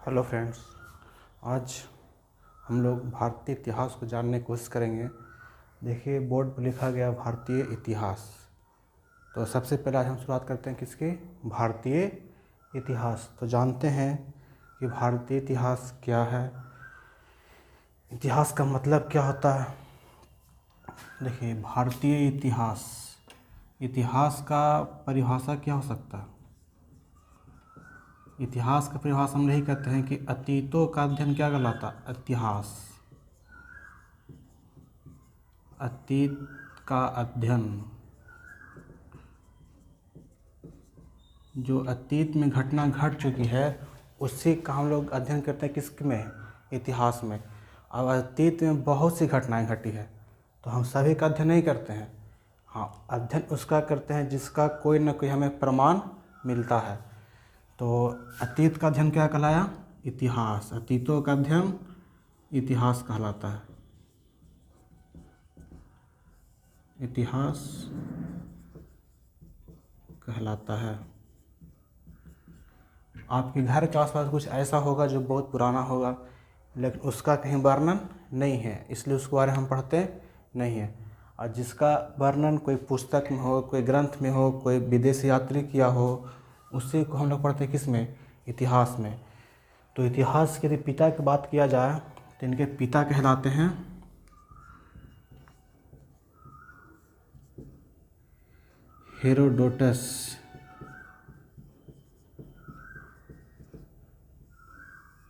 Hello friends, आज हम लोग भारतीय इतिहास को जानने की कोशिश करेंगे। देखिए, बोर्ड पर लिखा गया भारतीय इतिहास। तो सबसे पहले आज हम शुरुआत करते हैं किसके? भारतीय इतिहास। तो जानते हैं कि भारतीय इतिहास क्या है, इतिहास का मतलब क्या होता है। देखिए, भारतीय इतिहास, इतिहास का परिभाषा क्या हो सकता है? इतिहास का परिभाषा हम यही कहते हैं कि अतीतों का अध्ययन क्या कहलाता है? इतिहास। अतीत का अध्ययन, जो अतीत में घटना घट चुकी है उसी का हम लोग अध्ययन करते हैं। किस में? इतिहास में। अब अतीत में बहुत सी घटनाएं घटी है तो हम सभी का अध्ययन नहीं करते हैं। हाँ, अध्ययन उसका करते हैं जिसका कोई न कोई हमें प्रमाण मिलता है। तो अतीत का अध्ययन क्या कहलाया? इतिहास। अतीतों का अध्ययन इतिहास कहलाता है। इतिहास कहलाता है। आपके घर के आसपास कुछ ऐसा होगा जो बहुत पुराना होगा, लेकिन उसका कहीं वर्णन नहीं है, इसलिए उसके बारे में हम पढ़ते नहीं हैं। और जिसका वर्णन कोई पुस्तक में हो, कोई ग्रंथ में हो, कोई विदेशी यात्री किया हो, उसी को हम लोग पढ़ते हैं किस में? इतिहास में। तो इतिहास के यदि पिता की बात किया जाए तो इनके पिता कहलाते हैं हेरोडोटस।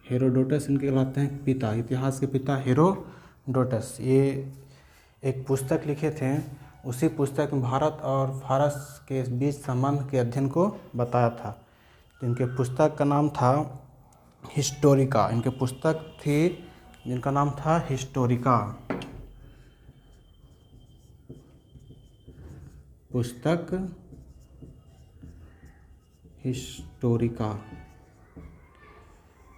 हेरोडोटस इनके कहलाते हैं पिता, इतिहास के पिता हेरोडोटस। ये एक पुस्तक लिखे थे, उसी पुस्तक में भारत और फारस के बीच संबंध के अध्ययन को बताया था। तो इनके पुस्तक का नाम था हिस्टोरिका। इनके पुस्तक थी जिनका नाम था हिस्टोरिका। पुस्तक हिस्टोरिका।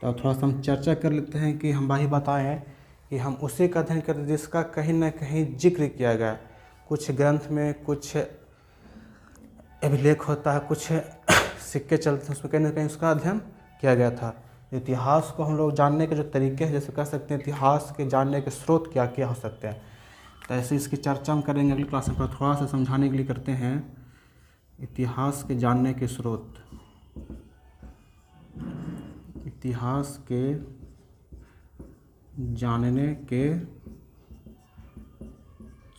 तो थोड़ा सा हम चर्चा कर लेते हैं कि हम भाई बताएं कि हम उसी का अध्ययन करते जिसका कहीं ना कहीं जिक्र किया गया। कुछ ग्रंथ में कुछ अभिलेख होता है, कुछ सिक्के चलते हैं, उसमें कहीं ना कहीं उसका अध्ययन किया गया था। इतिहास को हम लोग जानने के जो तरीके हैं, जैसे कह सकते हैं इतिहास के जानने के स्रोत क्या क्या हो सकते हैं, तो ऐसे इसकी चर्चा हम करेंगे अगली क्लास में। पर थोड़ा सा समझाने के लिए करते हैं इतिहास के जानने के स्रोत। इतिहास के जानने के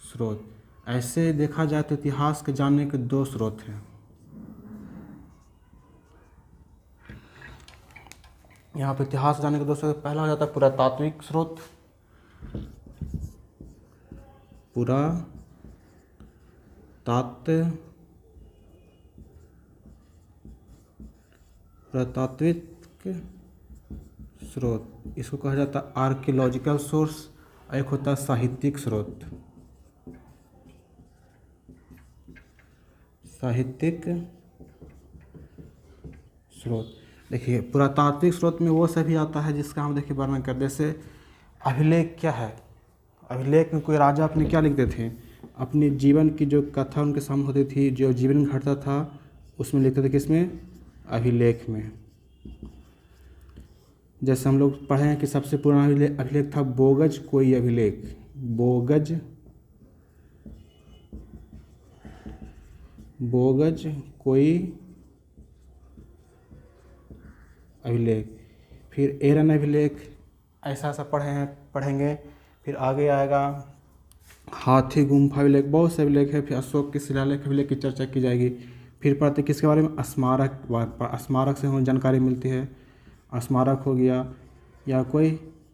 स्रोत, ऐसे देखा जाए तो इतिहास के जानने के दो स्रोत हैं। यहाँ पर इतिहास जानने के दो स्रोत, पहला हो जाता है पुरातात्विक स्रोत। पुरातात्विक स्रोत, इसको कहा जाता है आर्कियोलॉजिकल सोर्स। एक होता है साहित्यिक स्रोत। साहित्यिक स्रोत, देखिए पुरातात्विक स्रोत में वो सभी आता है जिसका हम देखिए वर्णन कर, जैसे अभिलेख क्या है? अभिलेख में कोई राजा अपने क्या लिखते थे? अपने जीवन की जो कथा उनके सामने होती थी, जो जीवन में घटता था, उसमें लिखते थे। किसमें? अभिलेख में। जैसे हम लोग पढ़े हैं कि सबसे पुराना अभिलेख था बोगज कोई अभिलेख। बोगज कोई अभिलेख। फिर एरन अभिलेख, ऐसा पढ़ेंगे। फिर आगे आएगा हाथी गुम्फा अभिलेख, बहुत से अभिलेख है। फिर अशोक के शिलालेख अभिलेख की चर्चा की जाएगी। फिर पढ़ते किसके बारे में? स्मारक से हमें जानकारी मिलती है। स्मारक हो गया या कोई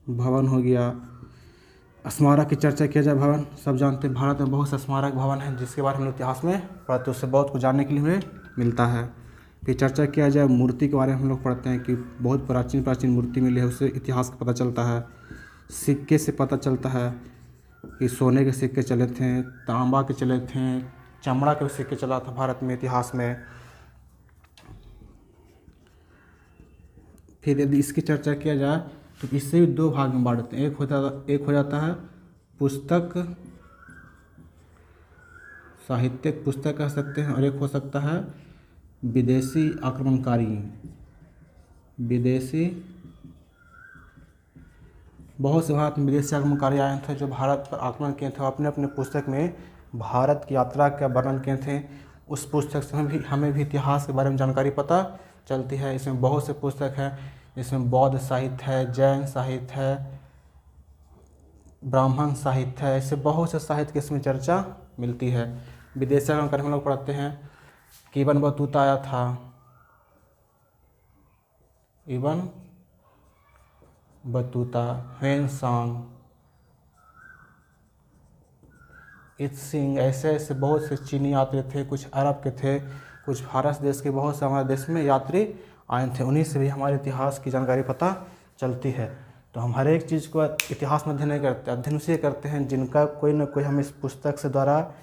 भवन हो गया। स्मारक की चर्चा किया जाए, भवन सब जानते हैं भारत में बहुत से स्मारक भवन हैं जिसके बारे में इतिहास में पढ़ते, उससे बहुत कुछ जानने के लिए हमें मिलता है। फिर चर्चा किया जाए मूर्ति के बारे में, हम लोग पढ़ते हैं कि बहुत प्राचीन मूर्ति मिली है, उससे इतिहास का पता चलता है। सिक्के से पता चलता है कि सोने के सिक्के चले थे, तांबा के चले थे, चमड़ा के सिक्के चला था भारत में इतिहास में। फिर यदि इसकी चर्चा किया जाए तो इससे भी दो भाग में बांटते हैं। एक हो जाता है पुस्तक, साहित्यिक पुस्तक कह सकते हैं, और एक हो सकता है विदेशी आक्रमणकारी बहुत से भारत में विदेशी आक्रमणकारी आए थे जो भारत पर आक्रमण किए थे, अपने अपने पुस्तक में भारत की यात्रा का वर्णन किए थे। उस पुस्तक से हमें भी इतिहास के बारे में जानकारी पता चलती है। इसमें बहुत से पुस्तक हैं, इसमें बौद्ध साहित्य है, जैन साहित्य है, ब्राह्मण साहित्य है, ऐसे बहुत से साहित्य की इसमें चर्चा मिलती है। विदेशी आक्रमणकारी हम लोग पढ़ते हैं कि इब्न बतूता आया था, इब्न बतूता, ह्वेनसांग, इत्सिंग, ऐसे ऐसे बहुत से चीनी यात्री थे, कुछ अरब के थे, कुछ भारत देश के, बहुत से हमारे देश में यात्री आए थे। उन्हीं से भी हमारे इतिहास की जानकारी पता चलती है। तो हम हर एक चीज़ को इतिहास में अध्ययन नहीं करते, अध्ययन उसे करते हैं जिनका कोई ना कोई हम इस पुस्तक से द्वारा,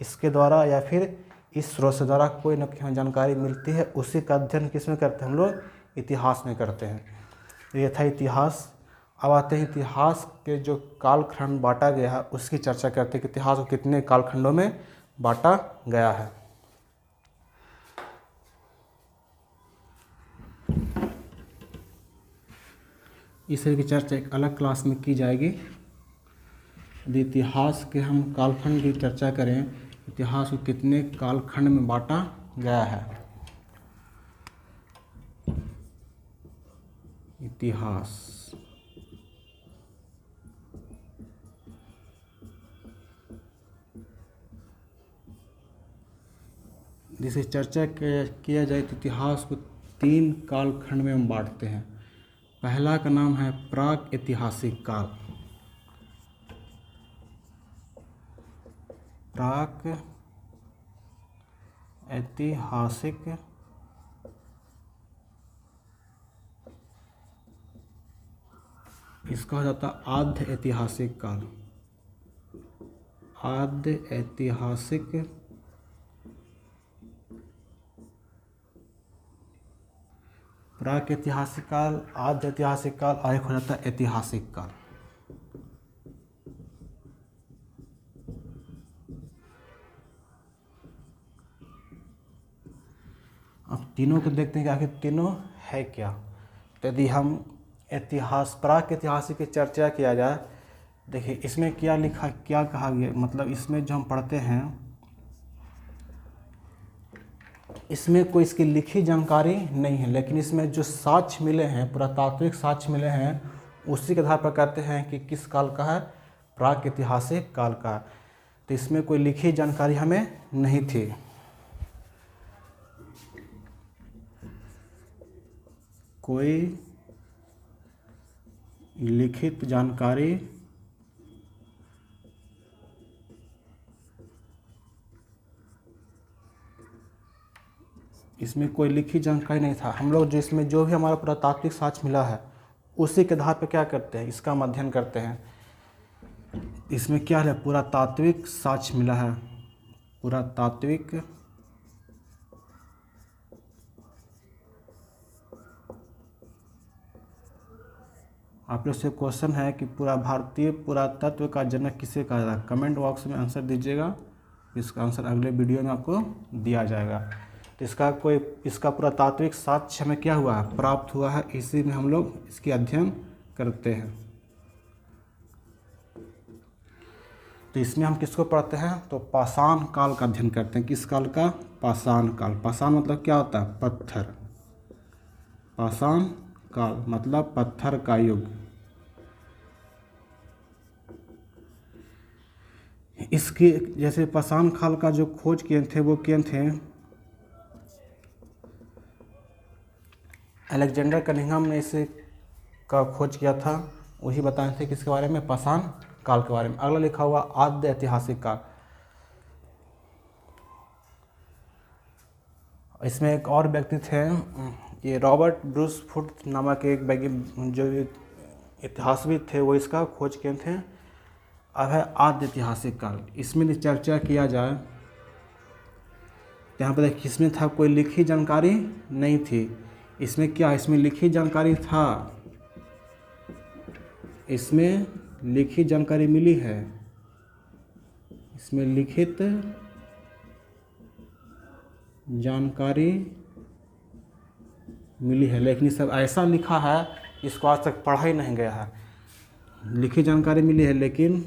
इसके द्वारा या फिर इस स्रोत से द्वारा कोई ना कोई हमें जानकारी मिलती है। उसी का अध्ययन किस में करते हैं, हम लोग इतिहास में करते हैं। तो ये था इतिहास। अब आते हैं इतिहास के जो कालखंड बांटा गया है उसकी चर्चा करते हैं कि इतिहास को कितने कालखंडों में बांटा गया है। इस तरह की चर्चा एक अलग क्लास में की जाएगी। यदि इतिहास के हम कालखंड की चर्चा करें, इतिहास को कितने कालखंड में बांटा गया है। इतिहास जिसे चर्चा किया जाए तो इतिहास को 3 कालखंड में हम बांटते हैं। पहला का नाम है प्राक ऐतिहासिक काल। प्राक ऐतिहासिक इसका हो जाता आद्य ऐतिहासिक काल। आद्य ऐतिहासिक प्राक ऐतिहासिक काल, आद्य ऐतिहासिक काल और एक हो जाता है ऐतिहासिक काल। अब तीनों को देखते हैं कि आखिर तीनों है क्या। तो यदि हम इतिहास प्राक ऐतिहासिक की चर्चा किया जाए, देखिए इसमें क्या लिखा, क्या कहा गया, मतलब इसमें जो हम पढ़ते हैं इसमें कोई इसकी लिखी जानकारी नहीं है, लेकिन इसमें जो साक्ष्य मिले हैं, पुरातात्विक साक्ष्य मिले हैं, उसी के आधार पर कहते हैं कि किस काल का है, प्राक ऐतिहासिक काल का। तो इसमें कोई लिखी जानकारी हमें नहीं थी। कोई लिखित जानकारी इसमें कोई लिखित जानकारी नहीं था। हम लोग जो इसमें जो भी हमारा पुरातात्विक साक्ष्य मिला है उसी के आधार पर क्या करते हैं, इसका अध्ययन करते हैं। इसमें क्या है, पुरातात्विक साक्ष्य मिला है। पुरातात्विक आप लोग से क्वेश्चन है कि पूरा भारतीय पुरातत्व का जनक किसे कहा जाता है। कमेंट बॉक्स में आंसर दीजिएगा, इसका आंसर अगले वीडियो में आपको दिया जाएगा। तो इसका पुरातात्विक साक्ष्य हमें क्या हुआ है, प्राप्त हुआ है, इसी में हम लोग इसकी अध्ययन करते हैं। तो इसमें हम किसको पढ़ते हैं, तो पाषाण काल का अध्ययन करते हैं। किस काल का, पाषाण काल। पाषाण मतलब क्या होता है, पत्थर। पाषाण काल मतलब पत्थर का युग। इसके जैसे पाषाण काल का जो खोज किए थे वो किए थे अलेक्जेंडर कनिंघम ने इसे का खोज किया था, वही बताए थे किसके बारे में, पाषाण काल के बारे में। अगला लिखा हुआ आद्य ऐतिहासिक काल। इसमें एक और व्यक्ति थे, ये रॉबर्ट ब्रूस फुट नामक एक वैज्ञानिक जो इतिहासविद थे, वो इसका खोज किए थे। अब है आद्य ऐतिहासिक काल। इसमें चर्चा किया जाए तो यहाँ पर देखिए इसमें था कोई लिखित जानकारी नहीं थी। इसमें क्या, इसमें लिखित जानकारी था, इसमें लिखित जानकारी मिली है, इसमें लिखित जानकारी मिली है, लेकिन सब ऐसा लिखा है इसको आज तक पढ़ा ही नहीं गया है। लिखित जानकारी मिली है लेकिन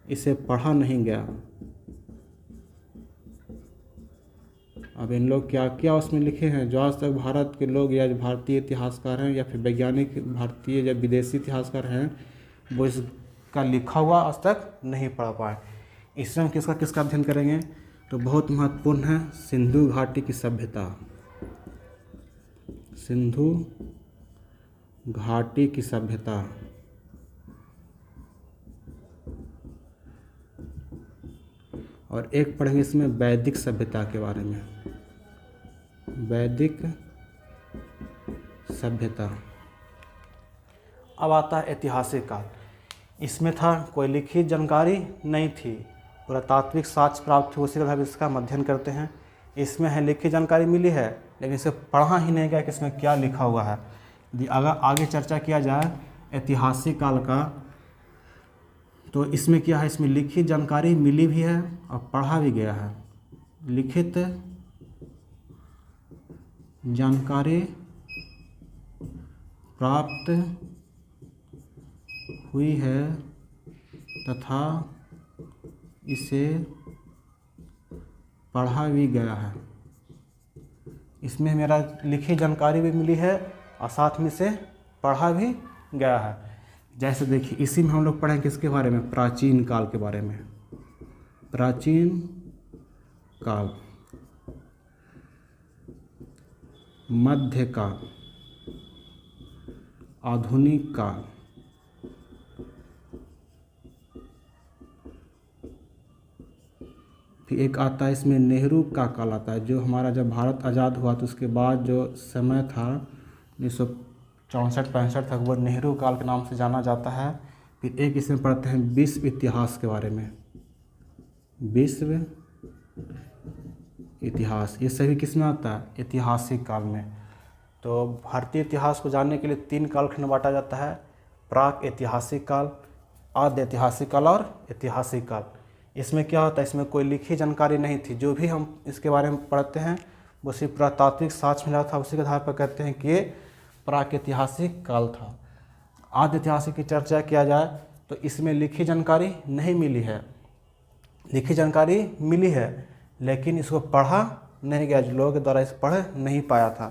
इसे पढ़ा नहीं गया। अब इन लोग क्या क्या उसमें लिखे हैं, जो आज तक भारत के लोग या भारतीय इतिहासकार हैं या फिर वैज्ञानिक भारतीय या विदेशी इतिहासकार हैं, वो इसका लिखा हुआ आज तक नहीं पढ़ पाए। इसमें हम किसका किसका अध्ययन करेंगे, तो बहुत महत्वपूर्ण है सिंधु घाटी की सभ्यता। सिंधु घाटी की सभ्यता। और एक पढ़ेंगे इसमें वैदिक सभ्यता के बारे में। वैदिक सभ्यता। अब आता है ऐतिहासिक काल। इसमें था कोई लिखित जानकारी नहीं थी, पुरातात्विक साक्ष्य प्राप्त हुए, उसी का इसका अध्ययन करते हैं। इसमें है लिखित जानकारी मिली है लेकिन इसे पढ़ा ही नहीं गया कि इसमें क्या लिखा हुआ है। यदि अगर आगे चर्चा किया जाए ऐतिहासिक काल का, तो इसमें क्या है, इसमें लिखित जानकारी मिली भी है और पढ़ा भी गया है। लिखित जानकारी प्राप्त हुई है तथा इसे पढ़ा भी गया है। इसमें मेरा लिखित जानकारी भी मिली है और साथ में से पढ़ा भी गया है। जैसे देखिए इसी में हम लोग पढ़ें किसके बारे में, प्राचीन काल के बारे में। प्राचीन काल, मध्यकाल, आधुनिक काल, फिर एक आता है इसमें नेहरू का काल आता है, जो हमारा जब भारत आज़ाद हुआ तो उसके बाद जो समय था 1964-65 तक, वो नेहरू काल के नाम से जाना जाता है। फिर एक इसमें पढ़ते हैं विश्व इतिहास के बारे में। विश्व इतिहास, ये सभी किस में आता है, ऐतिहासिक काल में। तो भारतीय इतिहास को जानने के लिए 3 कालखंड बांटा जाता है, प्राक ऐतिहासिक काल, आद्य ऐतिहासिक काल और ऐतिहासिक काल। इसमें क्या होता है, इसमें कोई लिखी जानकारी नहीं थी, जो भी हम इसके बारे में पढ़ते हैं वो सिर्फ पुरातात्विक साक्ष्य मिला था, उसी के आधार पर कहते हैं कि ये प्राक ऐतिहासिक काल था। आद्य ऐतिहासिक की चर्चा किया जाए तो इसमें लिखी जानकारी नहीं मिली है, लिखी जानकारी मिली है लेकिन इसको पढ़ा नहीं गया, जो लोगों के द्वारा इसे पढ़ नहीं पाया था।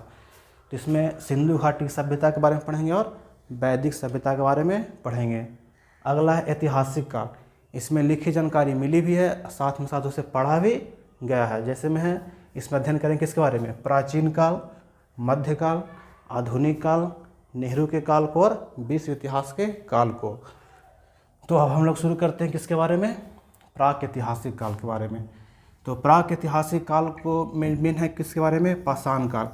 तो इसमें सिंधु घाटी की सभ्यता के बारे में पढ़ेंगे और वैदिक सभ्यता के बारे में पढ़ेंगे। अगला है ऐतिहासिक काल। इसमें लिखी जानकारी मिली भी है, साथ में साथ उसे पढ़ा भी गया है। जैसे में है इसमें अध्ययन करें किसके बारे में, प्राचीन काल, मध्यकाल, आधुनिक काल, नेहरू के काल को और विश्व इतिहास के काल को। तो अब हम लोग शुरू करते हैं किसके बारे में, प्राक ऐतिहासिक काल के बारे में। तो प्राक ऐतिहासिक काल को मेन है किसके बारे में, पाषाण काल।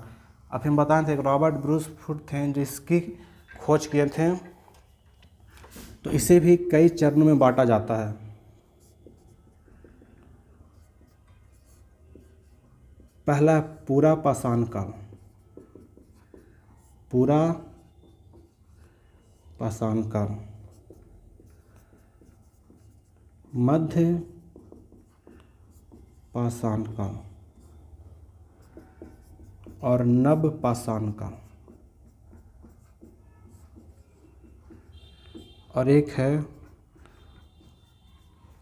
अब हम बताए थे रॉबर्ट ब्रूस फुट थे जो इसकी खोज किए थे। तो इसे भी कई चरणों में बांटा जाता है। पहला पूरा पाषाण काल, पूरा पाषाण काल, मध्य पाषाण काल और नव पाषाण काल। और एक है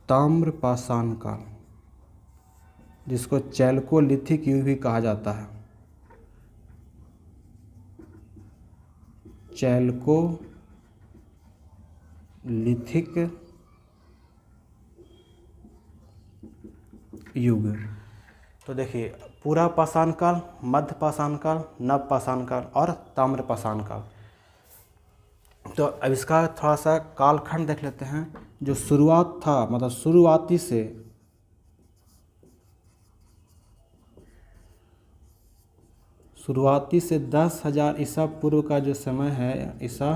ताम्र पाषाण काल, जिसको चैल्कोलिथिक युग भी कहा जाता है। चैल्कोलिथिक युग। तो देखिए पूरा पाषाण काल, मध्य पाषाण काल, नव पाषाण काल और ताम्र पाषाण काल। तो अब इसका थोड़ा सा कालखंड देख लेते हैं। जो शुरुआत था, मतलब शुरुआती से 10,000 ईसा पूर्व का जो समय है, ईसा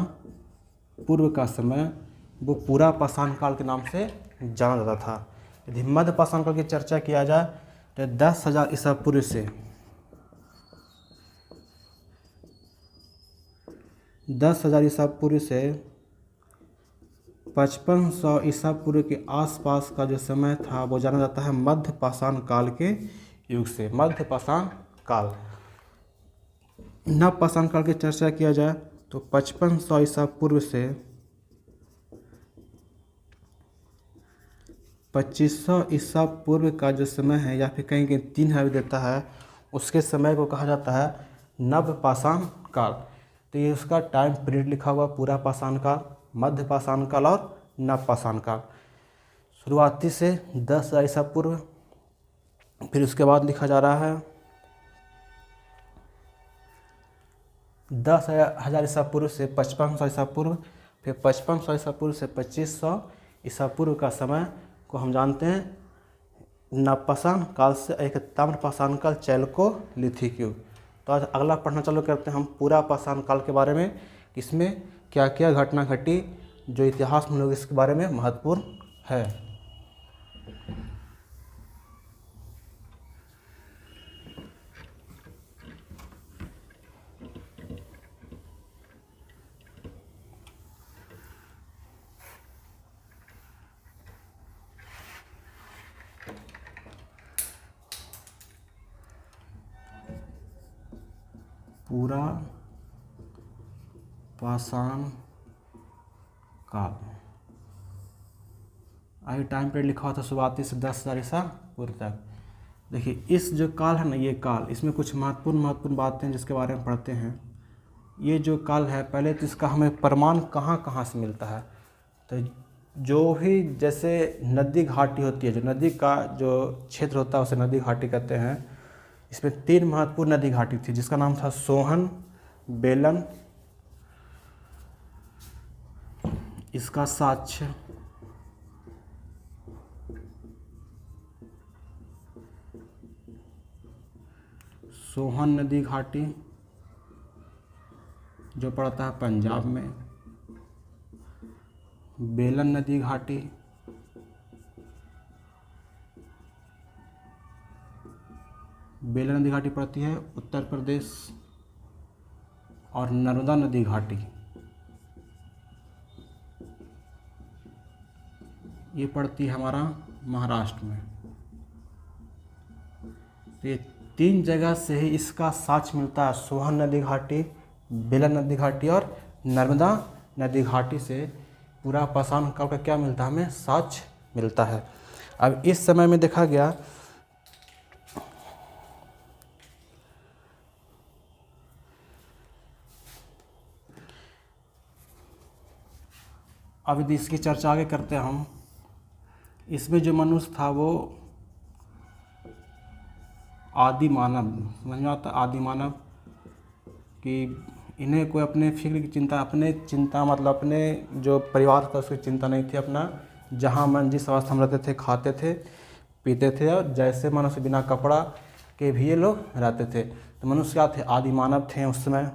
पूर्व का समय, वो पूरा पाषाण काल के नाम से जाना जाता था। यदि मध्य पाषाण काल की चर्चा किया जाए तो 10,000 ईसा पूर्व से 10,000 ईसा पूर्व से 5500 ईसा पूर्व के आसपास का जो समय था वो जाना जाता है मध्य पाषाण काल के युग से, मध्य पाषाण काल। नव पाषाण काल की चर्चा किया जाए तो 5500 ईसा पूर्व से 2500 ईसा पूर्व का जो समय है, या फिर कहीं कहीं 3000 देता है, उसके समय को कहा जाता है नवपाषाण काल। तो ये उसका टाइम पीरियड लिखा हुआ, पूरा पाषाण काल, मध्य पाषाण काल और नवपाषाण काल। शुरुआती से 10,000 ईसा पूर्व, फिर उसके बाद लिखा जा रहा है 10,000 ईसा पूर्व से 5500 ईसा पूर्व, फिर 5500 ईसा पूर्व से 2500 ईसा पूर्व का समय को हम जानते हैं नवपाषाण काल से एक ताम्रपाषाण काल चैल्कोलिथिक युग। तो आज अगला पढ़ना चालू करते हैं हम पूरा पाषाण काल के बारे में, इसमें क्या क्या घटना घटी जो इतिहास में लोग इसके बारे में महत्वपूर्ण है। पूरा पाषाण काल, आगे टाइम पीरियड लिखा हुआ था शुरुआती से 10,000 ईसा पूर्व तक। देखिए इस जो काल है ना, ये काल, इसमें कुछ महत्वपूर्ण बातें हैं जिसके बारे में पढ़ते हैं। ये जो काल है, पहले तो इसका हमें प्रमाण कहाँ कहाँ से मिलता है। तो जो भी जैसे नदी घाटी होती है, जो नदी का जो क्षेत्र होता है उसे नदी घाटी कहते हैं। इसमें 3 महत्वपूर्ण नदी घाटी थी जिसका नाम था सोहन, बेलन, इसका साक्ष्य, सोहन नदी घाटी जो पड़ता है पंजाब में, बेलन नदी घाटी पड़ती है उत्तर प्रदेश, और नर्मदा नदी घाटी ये पड़ती है हमारा महाराष्ट्र में। तो ये 3 जगह से ही इसका साक्ष्य मिलता है। सोहन नदी घाटी, बेलन नदी घाटी और नर्मदा नदी घाटी से पूरा पाषाण काल का क्या मिलता है, हमें साक्ष्य मिलता है। अब इस समय में देखा गया अब यदि इसकी चर्चा आगे करते हैं हम, इसमें जो मनुष्य था वो आदि मानव, समझ में आता, आदि मानव कि इन्हें कोई अपने फिक्र की चिंता, मतलब अपने जो परिवार था उसकी चिंता नहीं थी। अपना जहाँ मन जिस अवस्था में रहते थे, खाते थे, पीते थे, और जैसे मनुष्य बिना कपड़ा के भी ये लोग रहते थे। तो मनुष्य क्या थे, आदि मानव थे उस समय।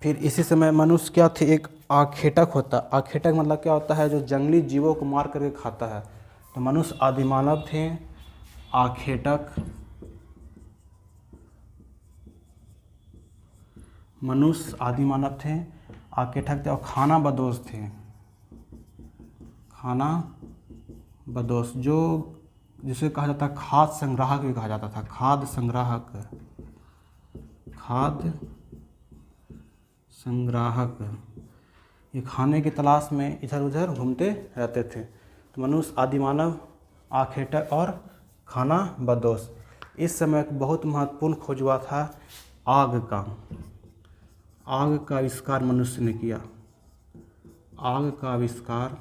फिर इसी समय मनुष्य क्या थे, एक आखेटक होता। आखेटक मतलब क्या होता है, जो जंगली जीवों को मार करके खाता है। तो मनुष्य आदि मानव थे, आखेटक, मनुष्य आदि मानव थे, आखेटक थे, और खाना बदोश थे। खाना बदोश जो जिसे कहा जाता है खाद्य संग्राहक भी कहा जाता था, खाद्य संग्राहक, खाद्य संग्राहक, ये खाने की तलाश में इधर उधर घूमते रहते थे। तो मनुष्य आदि मानव, आखेटक और खाना बदोश। इस समय एक बहुत महत्वपूर्ण खोज हुआ था आग का। आग का आविष्कार मनुष्य ने किया। आग का आविष्कार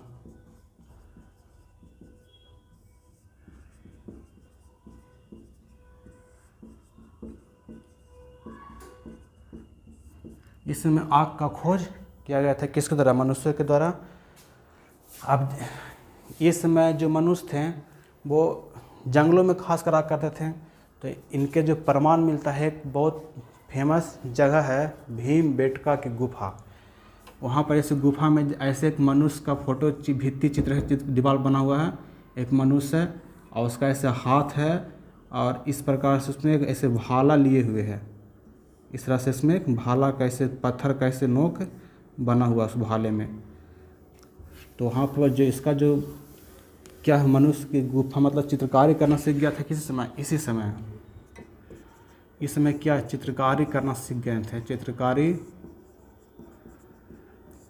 इस समय आग का खोज किया गया था, किसके द्वारा, मनुष्य के द्वारा। अब इस समय जो मनुष्य थे वो जंगलों में खास कर आग करते थे। तो इनके जो प्रमाण मिलता है, एक बहुत फेमस जगह है भीमबेटका की गुफा। वहाँ पर ऐसे गुफा में ऐसे एक मनुष्य का फोटो भित्ति चित्र दीवार बना हुआ है, एक मनुष्य है और उसका ऐसे हाथ है, और इस प्रकार से उसमें ऐसे भाला लिए हुए है। इस तरह से इसमें एक भाला का ऐसे पत्थर का ऐसे नोक बना हुआ उस भाले में। तो वहाँ पर जो इसका जो क्या है, मनुष्य की गुफा मतलब चित्रकारी करना सीख गया था किसी समय, इसी समय। इसमें क्या चित्रकारी करना सीख गए थे, चित्रकारी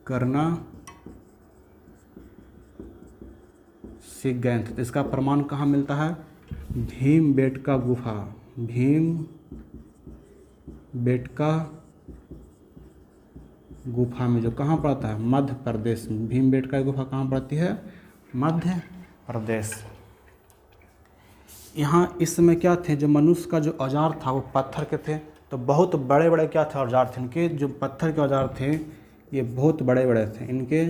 करना सीख गए थे। तो इसका प्रमाण कहाँ मिलता है, भीमबेटका गुफा, भीमबेटका गुफा में, जो कहाँ पड़ता है, मध्य प्रदेश में। भीमबेटका गुफा कहाँ पड़ती है, मध्य प्रदेश। यहाँ इस समय क्या थे, जो मनुष्य का जो औजार था वो पत्थर के थे। तो बहुत बड़े बड़े क्या थे औजार थे इनके, जो पत्थर के औजार थे ये बहुत बड़े बड़े थे। इनके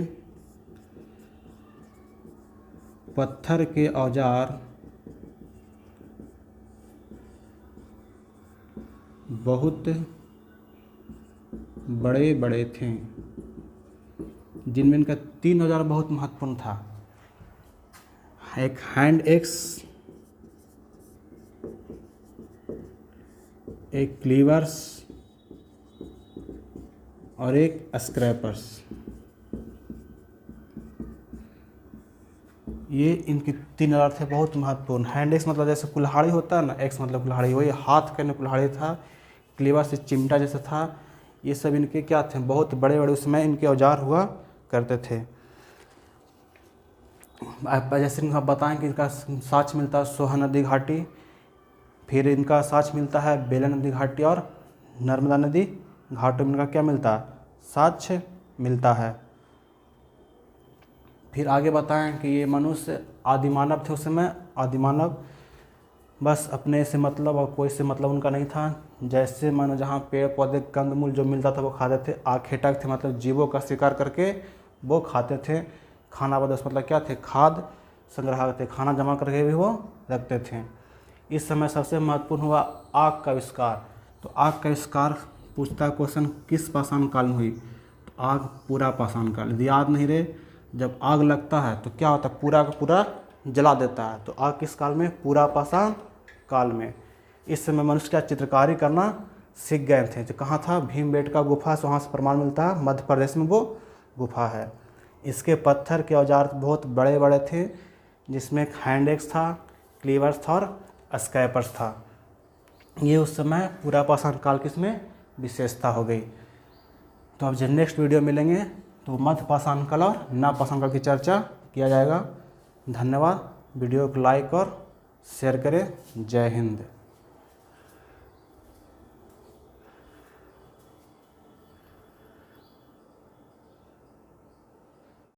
पत्थर के औजार बहुत बड़े बड़े थे, जिनमें इनका 3 औजार बहुत महत्वपूर्ण था। एक हैंड एक्स, एक क्लीवर्स और एक स्क्रैपर्स। ये इनके 3 औजार थे बहुत महत्वपूर्ण। हैंड एक्स मतलब जैसे कुल्हाड़ी होता है ना, एक्स मतलब कुल्हाड़ी, वही हाथ का कुल्हाड़ी था। क्लीवर से चिमटा जैसा था। ये सब इनके क्या थे, बहुत बड़े बड़े उसमें इनके औजार हुआ करते थे। जैसे इनका बताएं कि इनका साक्ष्य मिलता है सोहन नदी घाटी, फिर इनका साक्ष्य मिलता है बेलन नदी घाटी और नर्मदा नदी घाटों में इनका क्या मिलता है, साक्ष्य मिलता है। फिर आगे बताएं कि ये मनुष्य आदिमानव थे उस समय। आदिमानव बस अपने से मतलब और कोई से मतलब उनका नहीं था। जैसे मानो जहाँ पेड़ पौधे कंदमूल जो मिलता था वो खाते थे। आखेटक थे मतलब जीवों का शिकार करके वो खाते थे। खाना बदोश मतलब क्या थे, खाद संग्रह थे, खाना जमा करके भी वो रखते थे। इस समय सबसे महत्वपूर्ण हुआ आग का आविष्कार। तो आग का आविष्कार पूछता है क्वेश्चन, किस पाषाण काल में हुई, तो आग पूरा पाषाण काल। यदि याद नहीं रहे, जब आग लगता है तो क्या होता है, पूरा का पूरा जला देता है। तो आग किस काल में, पूरा पाषाण काल में। इस समय मनुष्य क्या चित्रकारी करना सीख गए थे। जो कहाँ था, भीमबेटका गुफा से, वहाँ से प्रमाण मिलता है मध्य प्रदेश में वो गुफा है। इसके पत्थर के औजार बहुत बड़े बड़े थे, जिसमें एक हैंड एक्स था, क्लीवर्स था और स्क्रैपर्स था। ये उस समय पूरा पाषाण काल की इसमें विशेषता हो गई। तो अब जब नेक्स्ट वीडियो मिलेंगे तो मध्य पाषाण काल और नव पाषाण काल की चर्चा किया जाएगा। धन्यवाद। वीडियो को लाइक और शेयर करें। जय हिंद।